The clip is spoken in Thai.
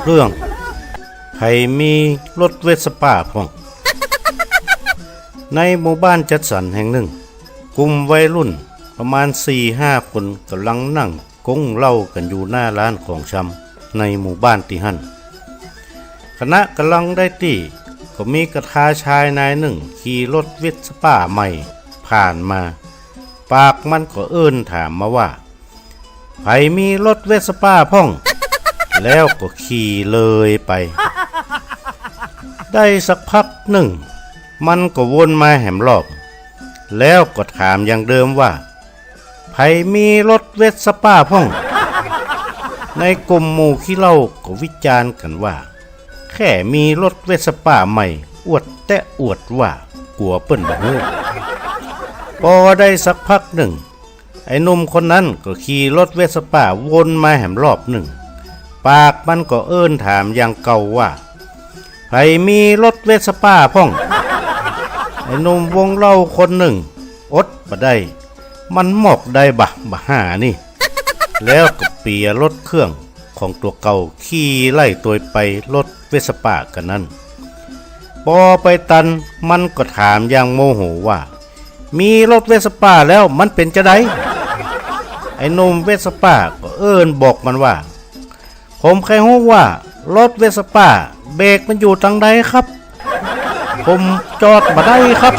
เรื่องไผมีรถเวสป้าพ่องในหมู่บ้านจัดสรรแห่งหนึ่งกลุ่มวัยรุ่นประมาณ 4-5 คนกำลังนั่งก้งเหล้ากันอยู่หน้าร้านของชำในหมู่บ้านที่หั่นคณะกำลังได้ตี้ก็มีกระทาชายนายหนึ่งขี่รถเวสป้าใหม่ผ่านมาปากมันก็เอิ้นถามมาว่าไผมีรถเวสป้าพ่อง แล้วก็ขี่เลยไปได้สักพักหนึ่งมันก็วนมาแหมรอบแล้วก็ถามอย่างเดิมว่าไผมีรถเวสป้าพ่องในกลุ่มหมู่ขี้เหล้าก็วิจารณ์กันว่าแค่มีรถเวสป้าใหม่อวดแต่อวดว่ากลัวเปิ้นบ่ฮู้พอได้สักพักหนึ่งไอ้หนุ่มคนนั้นก็ขี่รถเวสป้าวนมาแหมรอบหนึ่งปากมันก็เอิ้นถามอย่างเก่าว่าไผมีรถเวสป้าพ่องไอ้หนุ่มวงเล่าคนหนึ่งอดบ่ได้มันหมอกได้บ่หานี่ แล้วก็เปียรถเครื่องของตัวเก่าขี่ไล่ตัวไปรถเวสป้ากันนั้นพอไปตันมันก็ถามอย่างโมโหว่ามีรถเวสป้าแล้วมันเป็นจะไดไอ้หนุ่มเวสป้าก็เอิ้นบอกมันว่าผมแค่รู้ว่ารถเวสป้าเบรกมันอยู่ทางใดครับ ผมจอดมาได้ครับ